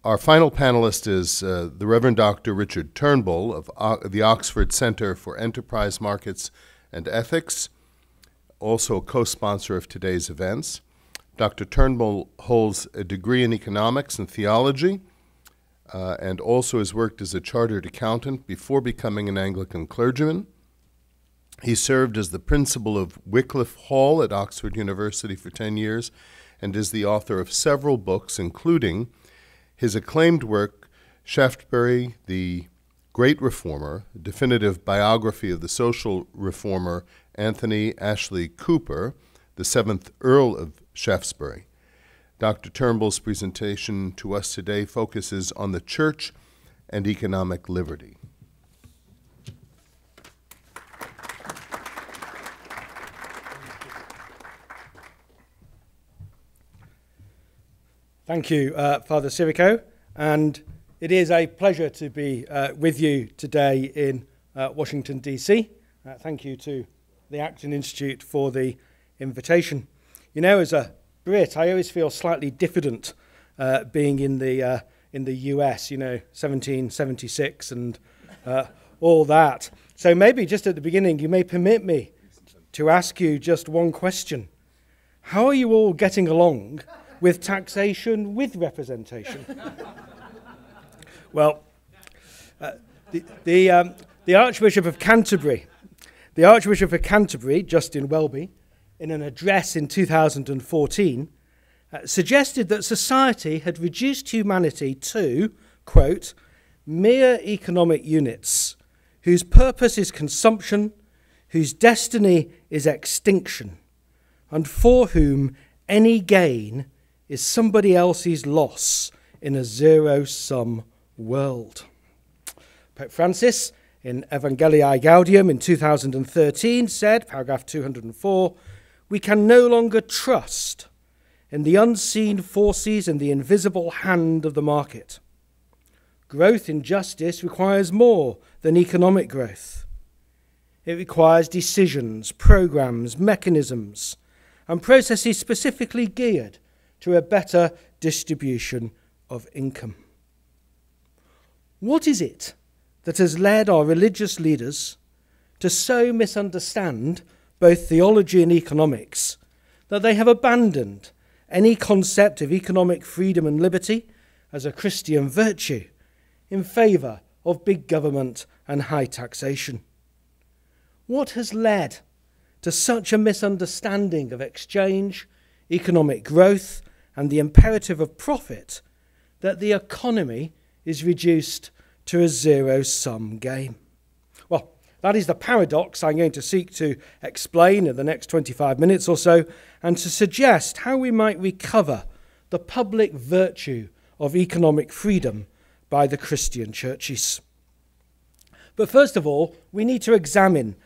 Our final panelist is the Reverend Dr. Richard Turnbull of the Oxford Centre for Enterprise Markets and Ethics, also a co-sponsor of today's events. Dr. Turnbull holds a degree in economics and theology and also has worked as a chartered accountant before becoming an Anglican clergyman. He served as the principal of Wycliffe Hall at Oxford University for 10 years and is the author of several books, including his acclaimed work, Shaftesbury, the Great Reformer, a definitive biography of the social reformer Anthony Ashley Cooper, the 7th Earl of Shaftesbury. Dr. Turnbull's presentation to us today focuses on the church and economic liberty. Thank you, Father Civico, and it is a pleasure to be with you today in Washington, D.C. Thank you to the Acton Institute for the invitation. You know, as a Brit, I always feel slightly diffident being in the US, you know, 1776 and all that. So maybe just at the beginning, you may permit me to ask you just one question. How are you all getting along with taxation with representation? Well, the Archbishop of Canterbury, Justin Welby, in an address in 2014, suggested that society had reduced humanity to, quote, mere economic units whose purpose is consumption, whose destiny is extinction, and for whom any gain is somebody else's loss in a zero-sum world. Pope Francis, in Evangelii Gaudium in 2013, said, paragraph 204, "We can no longer trust in the unseen forces and the invisible hand of the market. Growth in justice requires more than economic growth. It requires decisions, programs, mechanisms, and processes specifically geared to a better distribution of income." What is it that has led our religious leaders to so misunderstand both theology and economics that they have abandoned any concept of economic freedom and liberty as a Christian virtue in favour of big government and high taxation? What has led to such a misunderstanding of exchange, economic growth, and the imperative of profit that the economy is reduced to a zero-sum game? Well, that is the paradox I'm going to seek to explain in the next 25 minutes or so, and to suggest how we might recover the public virtue of economic freedom by the Christian churches. But first of all, we need to examine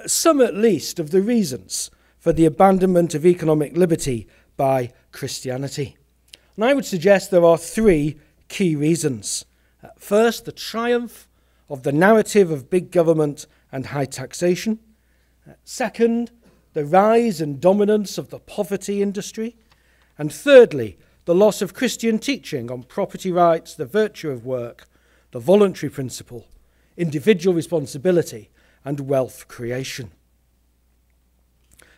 some at least of the reasons for the abandonment of economic liberty by Christianity. And I would suggest there are three key reasons. First, the triumph of the narrative of big government and high taxation. Second, the rise and dominance of the poverty industry. And thirdly, the loss of Christian teaching on property rights, the virtue of work, the voluntary principle, individual responsibility, and wealth creation.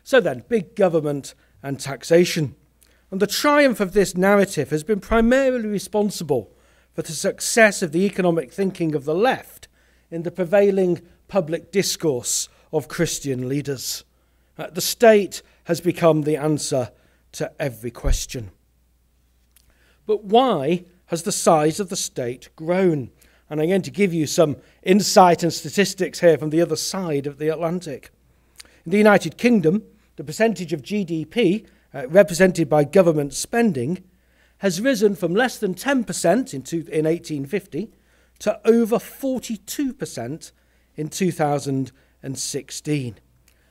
So then, big government and taxation. And the triumph of this narrative has been primarily responsible for the success of the economic thinking of the left in the prevailing public discourse of Christian leaders. The state has become the answer to every question. But why has the size of the state grown? And I'm going to give you some insight and statistics here from the other side of the Atlantic. In the United Kingdom, the percentage of GDP represented by government spending has risen from less than 10% in 1850 to over 42% in 2016.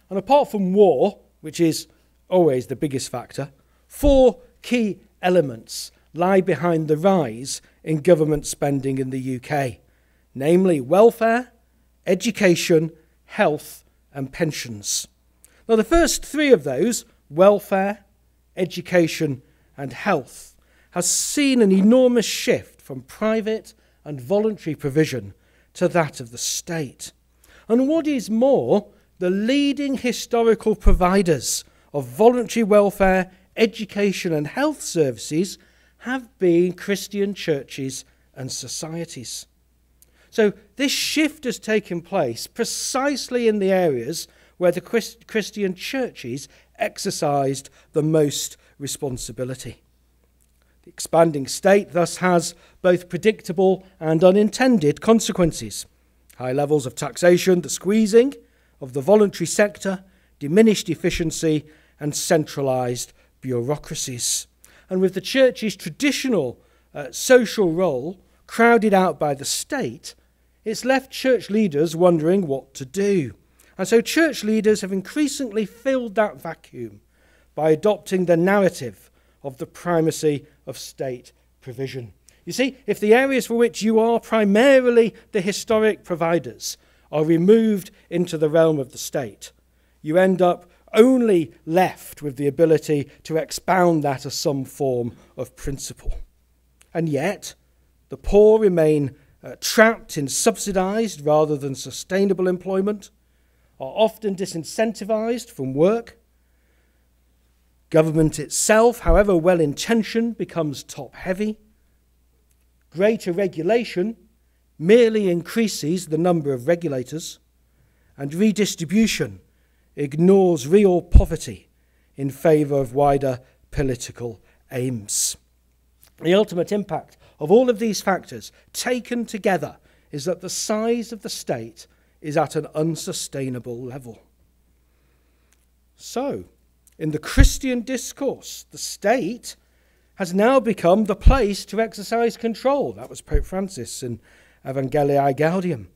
And apart from war, which is always the biggest factor, four key elements lie behind the rise in government spending in the UK, namely welfare, education, health, and pensions. Now, the first three of those, welfare, education, and health, has seen an enormous shift shift from private and voluntary provision to that of the state. And what is more, the leading historical providers of voluntary welfare, education and health services have been Christian churches and societies. So this shift has taken place precisely in the areas where the Christian churches exercised the most responsibility. The expanding state thus has both predictable and unintended consequences. High levels of taxation, the squeezing of the voluntary sector, diminished efficiency and centralised bureaucracies. And with the church's traditional social role crowded out by the state, it's left church leaders wondering what to do. And so church leaders have increasingly filled that vacuum by adopting the narrative of the primacy of state provision. You see, if the areas for which you are primarily the historic providers are removed into the realm of the state, you end up only left with the ability to expound that as some form of principle. And yet, the poor remain trapped in subsidised rather than sustainable employment, are often disincentivized from work. Government itself, however well-intentioned, becomes top-heavy. Greater regulation merely increases the number of regulators, and redistribution ignores real poverty in favour of wider political aims. The ultimate impact of all of these factors taken together is that the size of the state is at an unsustainable level. So, in the Christian discourse, the state has now become the place to exercise control. That was Pope Francis in Evangelii Gaudium.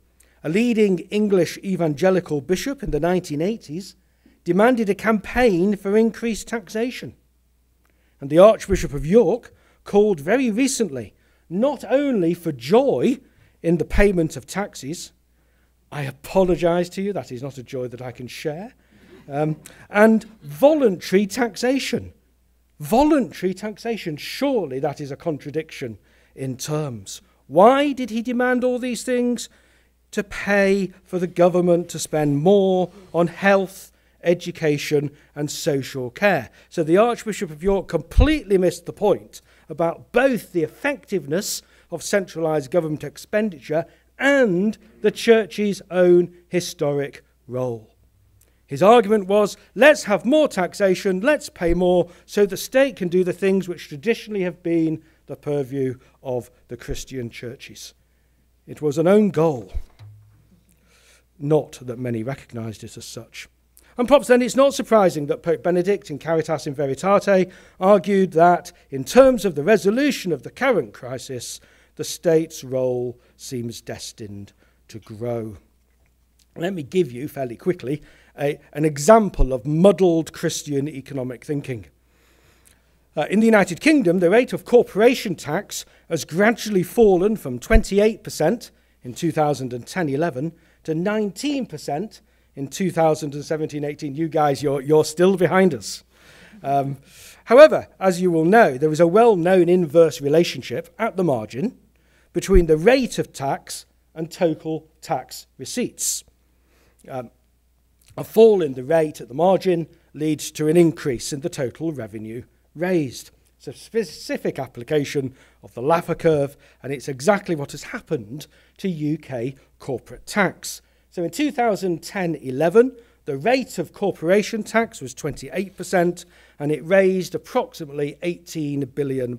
A leading English evangelical bishop in the 1980s demanded a campaign for increased taxation. And the Archbishop of York called very recently not only for joy in the payment of taxes, I apologise to you, that is not a joy that I can share, and voluntary taxation. Voluntary taxation, surely that is a contradiction in terms. Why did he demand all these things? To pay for the government to spend more on health, education and social care. So the Archbishop of York completely missed the point about both the effectiveness of centralised government expenditure and the church's own historic role. His argument was, let's have more taxation, let's pay more, so the state can do the things which traditionally have been the purview of the Christian churches. It was an own goal, not that many recognised it as such. And perhaps then it's not surprising that Pope Benedict in Caritas in Veritate argued that in terms of the resolution of the current crisis, the state's role seems destined to grow. Let me give you, fairly quickly, an example of muddled Christian economic thinking. In the United Kingdom, the rate of corporation tax has gradually fallen from 28% in 2010-11 to 19% in 2017-18. You guys, you're still behind us. However, as you will know, there is a well-known inverse relationship at the margin between the rate of tax and total tax receipts. A fall in the rate at the margin leads to an increase in the total revenue raised. It's a specific application of the Laffer curve, and it's exactly what has happened to UK corporate tax. So in 2010-11, the rate of corporation tax was 28%, and it raised approximately £18 billion.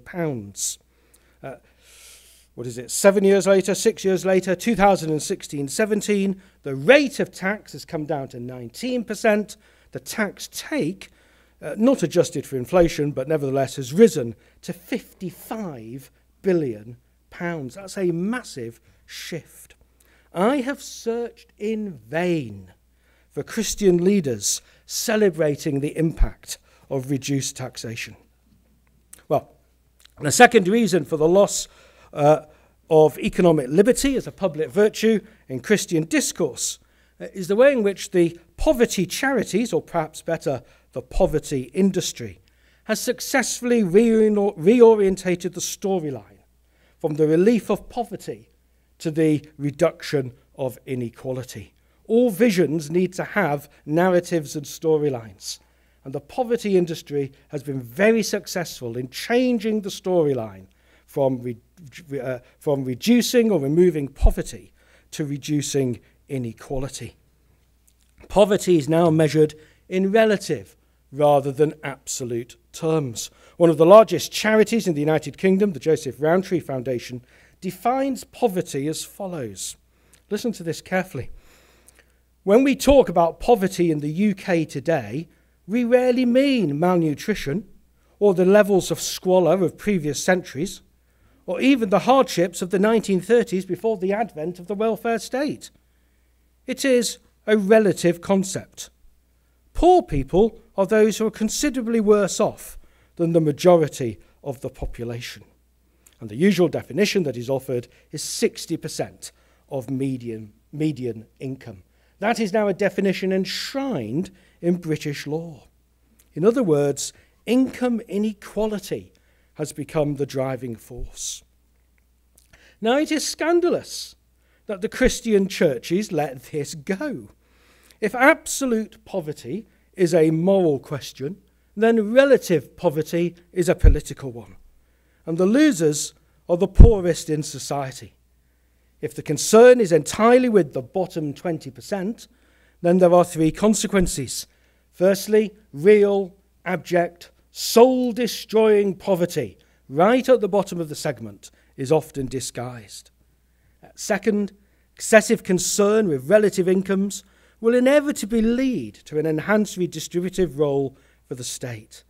6 years later, 2016-17, the rate of tax has come down to 19%. The tax take, not adjusted for inflation, but nevertheless has risen to £55 billion. That's a massive shift. I have searched in vain for Christian leaders celebrating the impact of reduced taxation. Well, the second reason for the loss of economic liberty as a public virtue in Christian discourse is the way in which the poverty charities, or perhaps better, the poverty industry, has successfully reorientated the storyline from the relief of poverty to the reduction of inequality. All visions need to have narratives and storylines. And the poverty industry has been very successful in changing the storyline from reducing or removing poverty to reducing inequality. Poverty is now measured in relative rather than absolute terms. One of the largest charities in the United Kingdom, the Joseph Rowntree Foundation, defines poverty as follows. Listen to this carefully. When we talk about poverty in the UK today, we rarely mean malnutrition or the levels of squalor of previous centuries or even the hardships of the 1930s before the advent of the welfare state. It is a relative concept. Poor people are those who are considerably worse off than the majority of the population. And the usual definition that is offered is 60% of median income. That is now a definition enshrined in British law. In other words, income inequality has become the driving force. Now, it is scandalous that the Christian churches let this go. If absolute poverty is a moral question, then relative poverty is a political one. And the losers are the poorest in society. If the concern is entirely with the bottom 20%, then there are three consequences. Firstly, real, abject, soul-destroying poverty, right at the bottom of the segment, is often disguised. Second, excessive concern with relative incomes will inevitably lead to an enhanced redistributive role for the state.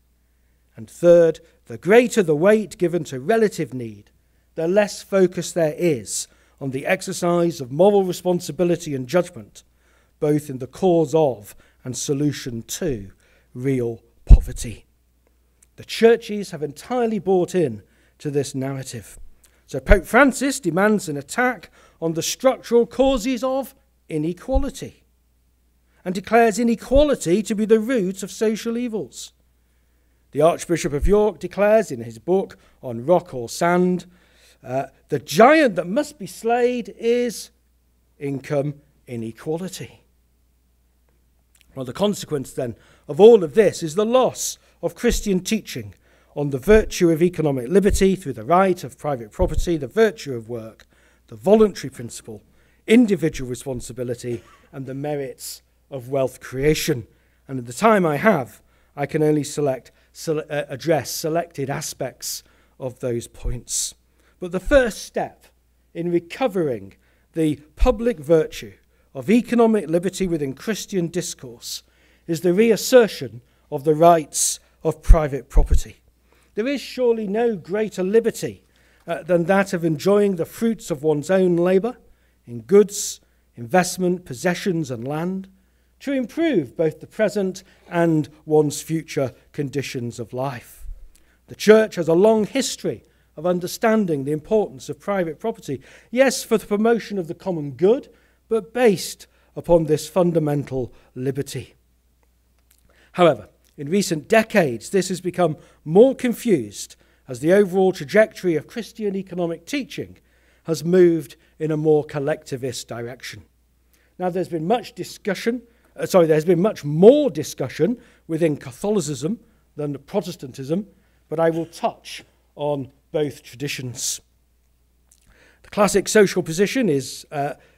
And third, the greater the weight given to relative need, the less focus there is on the exercise of moral responsibility and judgment, both in the cause of and solution to real poverty. The churches have entirely bought in to this narrative. So Pope Francis demands an attack on the structural causes of inequality and declares inequality to be the root of social evils. The Archbishop of York declares in his book on Rock or Sand, the giant that must be slayed is income inequality. Well, the consequence then of all of this is the loss of Christian teaching on the virtue of economic liberty through the right of private property, the virtue of work, the voluntary principle, individual responsibility, and the merits of wealth creation. And in the time I have, I can only address selected aspects of those points. But the first step in recovering the public virtue of economic liberty within Christian discourse is the reassertion of the rights of private property. There is surely no greater liberty than that of enjoying the fruits of one's own labour in goods, investment, possessions and land to improve both the present and one's future conditions of life. The Church has a long history of understanding the importance of private property, yes, for the promotion of the common good, but based upon this fundamental liberty. However, in recent decades, this has become more confused as the overall trajectory of Christian economic teaching has moved in a more collectivist direction. Now, there's been much more discussion within Catholicism than Protestantism, but I will touch on both traditions. The classic social position is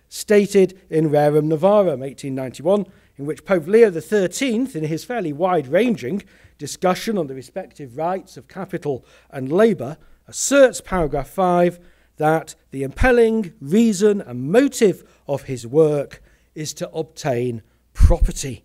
stated in Rerum Novarum, 1891, in which Pope Leo XIII, in his fairly wide-ranging discussion on the respective rights of capital and labour, asserts, paragraph 5, that the impelling reason and motive of his work is to obtain property.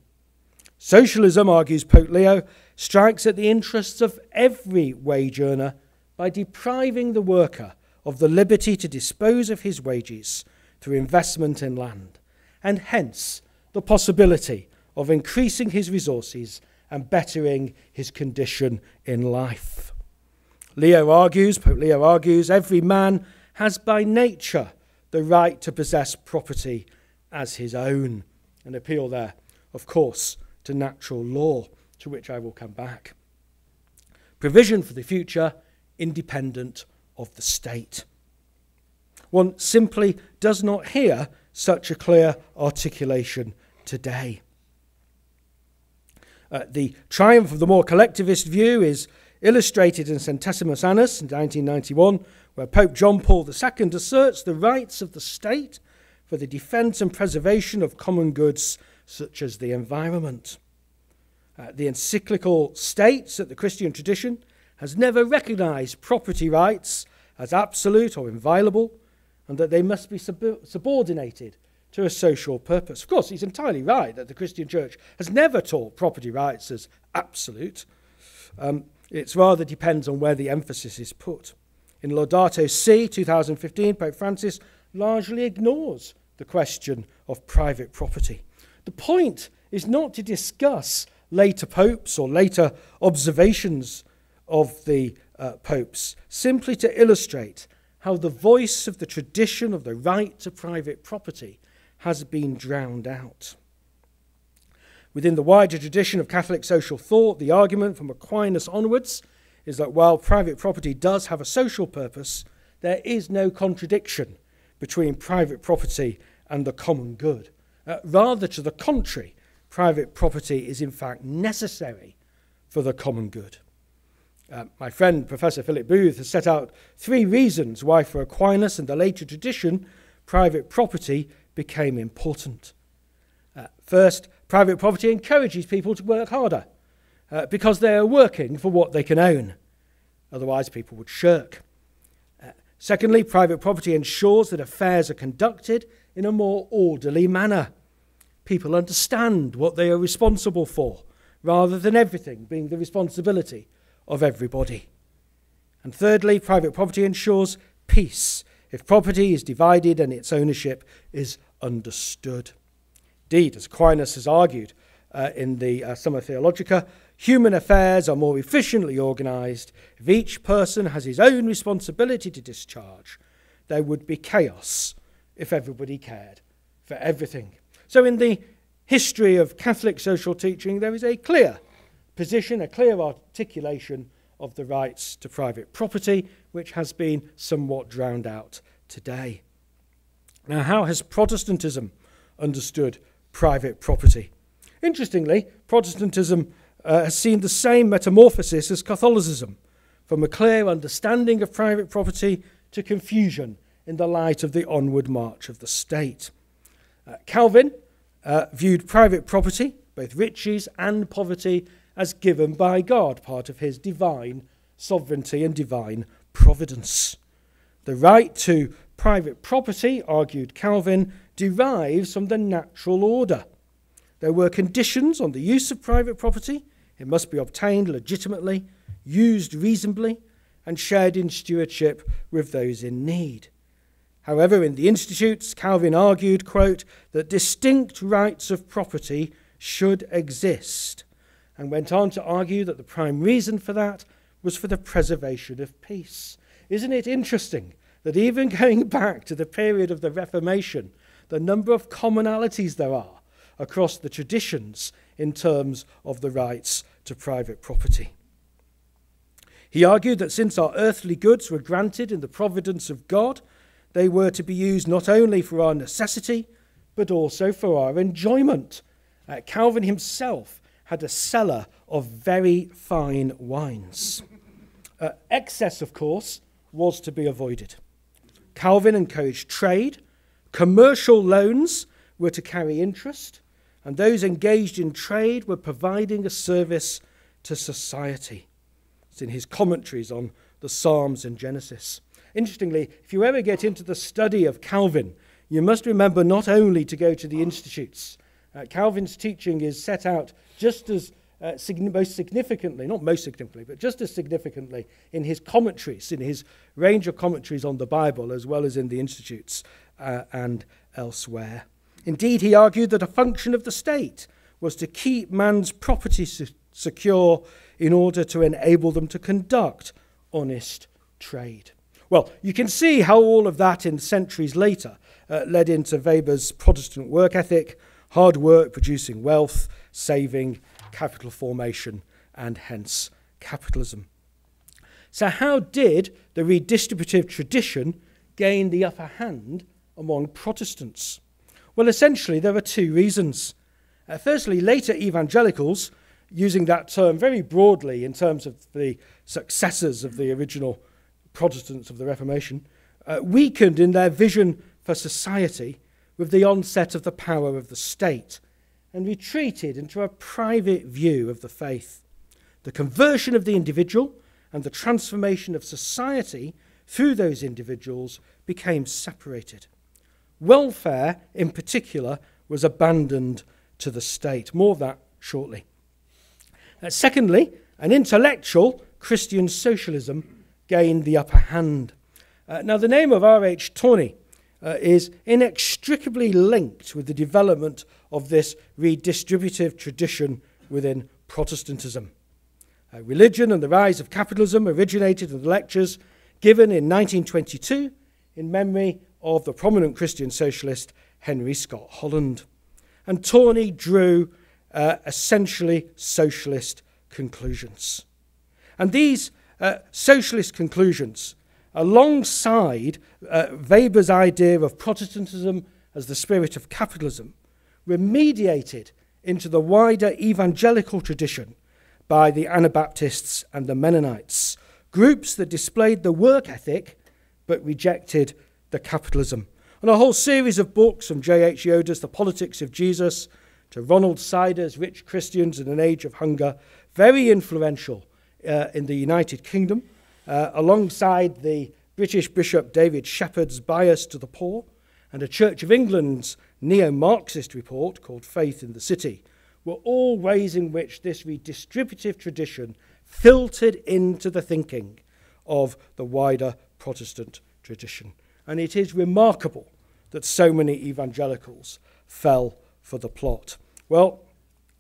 Socialism, argues Pope Leo, strikes at the interests of every wage earner by depriving the worker of the liberty to dispose of his wages through investment in land, and hence the possibility of increasing his resources and bettering his condition in life. Pope Leo argues, every man has by nature the right to possess property as his own. An appeal there, of course, to natural law, to which I will come back. Provision for the future, independent of the state. One simply does not hear such a clear articulation today. The triumph of the more collectivist view is illustrated in Centesimus Annus in 1991, where Pope John Paul II asserts the rights of the state for the defence and preservation of common goods such as the environment. The encyclical states that the Christian tradition has never recognised property rights as absolute or inviolable, and that they must be subordinated to a social purpose. Of course, he's entirely right that the Christian church has never taught property rights as absolute. It rather depends on where the emphasis is put. In Laudato Si 2015, Pope Francis largely ignores the question of private property. The point is not to discuss later popes or later observations of the popes, simply to illustrate how the voice of the tradition of the right to private property has been drowned out. Within the wider tradition of Catholic social thought, the argument from Aquinas onwards is that while private property does have a social purpose, there is no contradiction between private property and the common good. Rather to the contrary, private property is in fact necessary for the common good. My friend Professor Philip Booth has set out 3 reasons why for Aquinas and the later tradition private property became important. First, private property encourages people to work harder because they are working for what they can own. Otherwise, people would shirk. Secondly, private property ensures that affairs are conducted in a more orderly manner. People understand what they are responsible for, rather than everything being the responsibility of everybody. And thirdly, private property ensures peace if property is divided and its ownership is understood. Indeed, as Aquinas has argued in the Summa Theologica, human affairs are more efficiently organised if each person has his own responsibility to discharge. There would be chaos if everybody cared for everything. So in the history of Catholic social teaching, there is a clear position, a clear articulation of the rights to private property, which has been somewhat drowned out today. Now, how has Protestantism understood private property? Interestingly, Protestantism has seen the same metamorphosis as Catholicism, from a clear understanding of private property to confusion in the light of the onward march of the state. Calvin viewed private property, both riches and poverty, as given by God, part of his divine sovereignty and divine providence. The right to private property, argued Calvin, derives from the natural order. There were conditions on the use of private property. It must be obtained legitimately, used reasonably, and shared in stewardship with those in need. However, in the Institutes, Calvin argued, quote, that distinct rights of property should exist, and went on to argue that the prime reason for that was for the preservation of peace. Isn't it interesting that even going back to the period of the Reformation, the number of commonalities there are across the traditions in terms of the rights to private property? He argued that since our earthly goods were granted in the providence of God, they were to be used not only for our necessity, but also for our enjoyment. Calvin himself had a cellar of very fine wines. Excess, of course, was to be avoided. Calvin encouraged trade. Commercial loans were to carry interest, and those engaged in trade were providing a service to society. It's in his commentaries on the Psalms and Genesis. Interestingly, if you ever get into the study of Calvin, you must remember not only to go to the Institutes. Calvin's teaching is set out just as most significantly, not most significantly, but just as significantly in his commentaries, in his range of commentaries on the Bible, as well as in the Institutes and elsewhere. Indeed, he argued that a function of the state was to keep man's property secure in order to enable them to conduct honest trade. Well, you can see how all of that in centuries later led into Weber's Protestant work ethic, hard work producing wealth, saving, capital formation, and hence capitalism. So how did the redistributive tradition gained the upper hand among Protestants? Well, essentially, there are two reasons. Firstly, later evangelicals, using that term very broadly in terms of the successors of the original Protestants of the Reformation, weakened in their vision for society with the onset of the power of the state and retreated into a private view of the faith. The conversion of the individual and the transformation of society through those individuals became separated. Welfare, in particular, was abandoned to the state. More of that shortly. Secondly, an intellectual Christian socialism gained the upper hand. Now, the name of R.H. Tawney is inextricably linked with the development of this redistributive tradition within Protestantism. Religion and the Rise of Capitalism originated in the lectures given in 1922 in memory of the prominent Christian socialist Henry Scott Holland. And Tawney drew essentially socialist conclusions. And these socialist conclusions, alongside Weber's idea of Protestantism as the spirit of capitalism, were mediated into the wider evangelical tradition by the Anabaptists and the Mennonites, groups that displayed the work ethic but rejected the capitalism. And a whole series of books, from J.H. Yoder's The Politics of Jesus to Ronald Sider's Rich Christians in an Age of Hunger, very influential in the United Kingdom, alongside the British Bishop David Shepherd's Bias to the Poor and a Church of England's neo-Marxist report called Faith in the City, were all ways in which this redistributive tradition filtered into the thinking of the wider Protestant tradition. And it is remarkable that so many evangelicals fell for the plot. Well,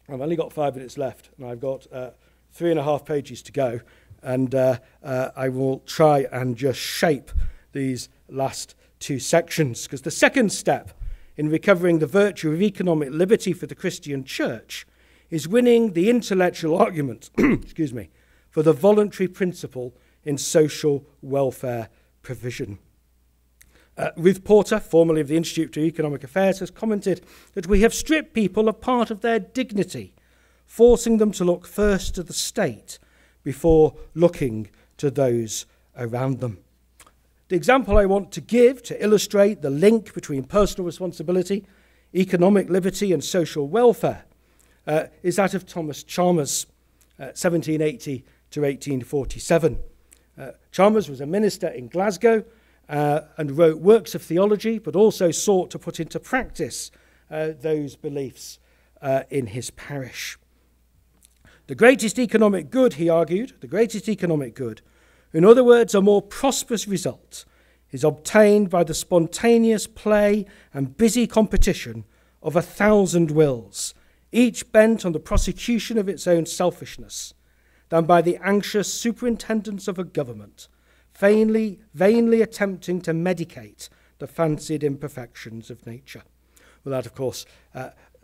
I've only got 5 minutes left, and I've got 3.5 pages to go, and I will try and just shape these last 2 sections, because the second step in recovering the virtue of economic liberty for the Christian church is winning the intellectual argument for the voluntary principle in social welfare provision. Ruth Porter, formerly of the Institute for Economic Affairs, has commented that we have stripped people of part of their dignity, forcing them to look first to the state before looking to those around them. The example I want to give to illustrate the link between personal responsibility, economic liberty and social welfare is that of Thomas Chalmers, 1780 to 1847. Chalmers was a minister in Glasgow and wrote works of theology, but also sought to put into practice those beliefs in his parish. The greatest economic good, he argued, the greatest economic good, in other words, a more prosperous result, is obtained by the spontaneous play and busy competition of 1,000 wills, each bent on the prosecution of its own selfishness, than by the anxious superintendence of a government, vainly attempting to medicate the fancied imperfections of nature. Well, that, of course,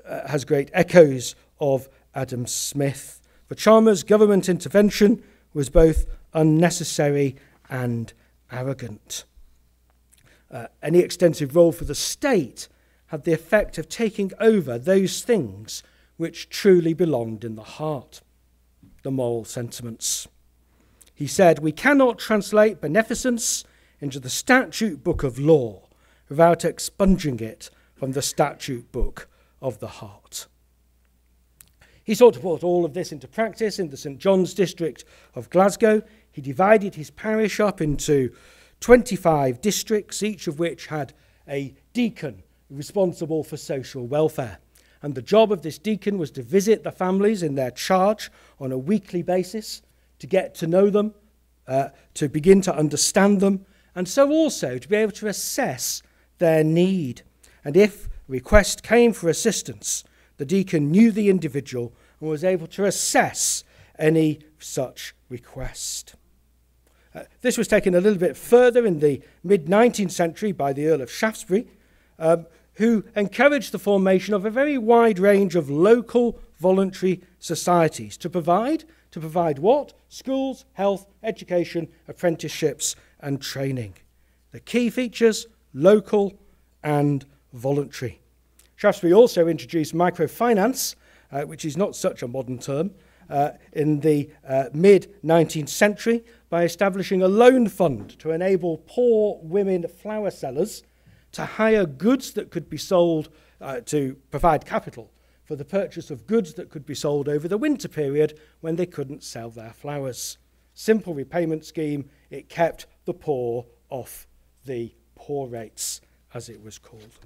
has great echoes of Adam Smith. For Chalmers, government intervention was both unnecessary and arrogant. Any extensive role for the state had the effect of taking over those things which truly belonged in the heart, the moral sentiments. He said, "We cannot translate beneficence into the statute book of law without expunging it from the statute book of the heart." He sought to put all of this into practice in the St. John's district of Glasgow. He divided his parish up into 25 districts, each of which had a deacon responsible for social welfare. And the job of this deacon was to visit the families in their charge on a weekly basis, to get to know them, to begin to understand them, and so also to be able to assess their need. And if a request came for assistance, the deacon knew the individual and was able to assess any such request. This was taken a little bit further in the mid-19th century by the Earl of Shaftesbury, who encouraged the formation of a very wide range of local voluntary societies to provide what? Schools, health, education, apprenticeships and training. The key features: local and voluntary. Shaftesbury also introduced microfinance, which is not such a modern term, in the mid-19th century by establishing a loan fund to enable poor women flower sellers to hire goods that could be sold, to provide capital for the purchase of goods that could be sold over the winter period when they couldn't sell their flowers. Simple repayment scheme. It kept the poor off the poor rates, as it was called.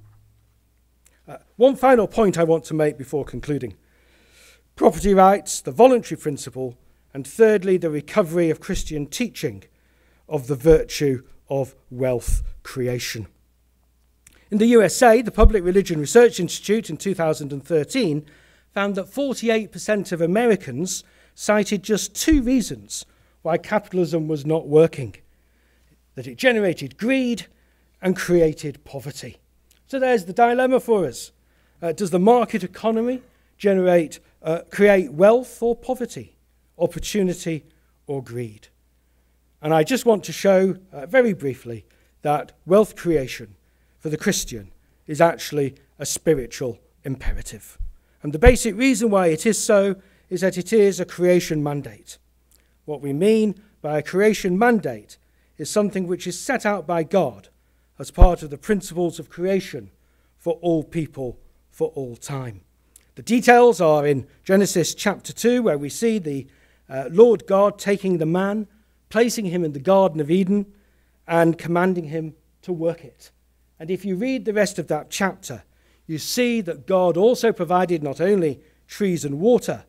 One final point I want to make before concluding. Property rights, the voluntary principle, and thirdly, the recovery of Christian teaching of the virtue of wealth creation. In the USA, the Public Religion Research Institute in 2013 found that 48% of Americans cited just 2 reasons why capitalism was not working: that it generated greed and created poverty. So there's the dilemma for us. Does the market economy create wealth or poverty, opportunity or greed? And I just want to show very briefly that wealth creation for the Christian is actually a spiritual imperative. And the basic reason why it is so is that it is a creation mandate. What we mean by a creation mandate is something which is set out by God as part of the principles of creation for all people, for all time. The details are in Genesis chapter 2, where we see the Lord God taking the man, placing him in the Garden of Eden, and commanding him to work it. And if you read the rest of that chapter, you see that God also provided not only trees and water,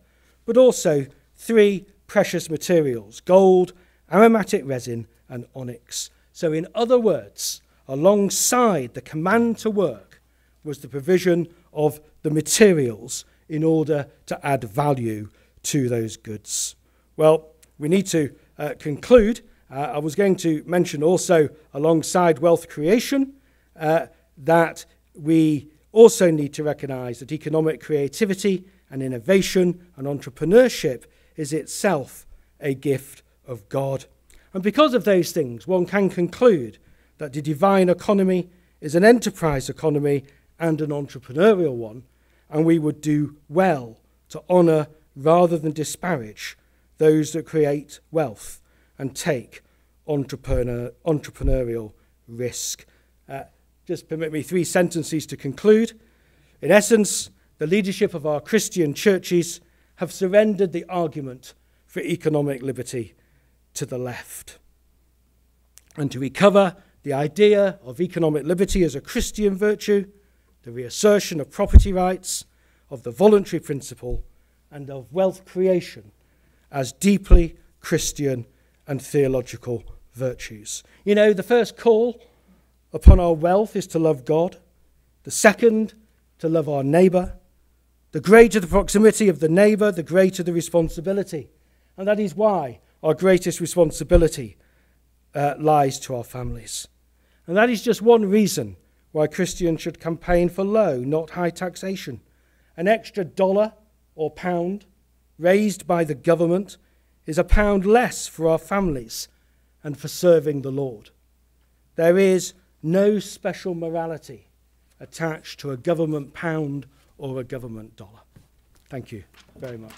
but also 3 precious materials: gold, aromatic resin, and onyx. So in other words, alongside the command to work was the provision of the materials in order to add value to those goods. Well, we need to conclude. I was going to mention also, alongside wealth creation, that we also need to recognize that economic creativity and innovation and entrepreneurship is itself a gift of God. And because of those things, one can conclude that the divine economy is an enterprise economy and an entrepreneurial one, and we would do well to honour rather than disparage those that create wealth and take entrepreneurial risk. Just permit me 3 sentences to conclude. In essence, the leadership of our Christian churches have surrendered the argument for economic liberty to the left. And to recover the idea of economic liberty as a Christian virtue, the reassertion of property rights, of the voluntary principle, and of wealth creation as deeply Christian and theological virtues. You know, the first call upon our wealth is to love God. The second, to love our neighbour. The greater the proximity of the neighbour, the greater the responsibility. And that is why our greatest responsibility lies to our families. And that is just one reason why Christians should campaign for low, not high taxation. An extra $1 or pound raised by the government is a pound less for our families and for serving the Lord. There is no special morality attached to a government pound or a government dollar. Thank you very much.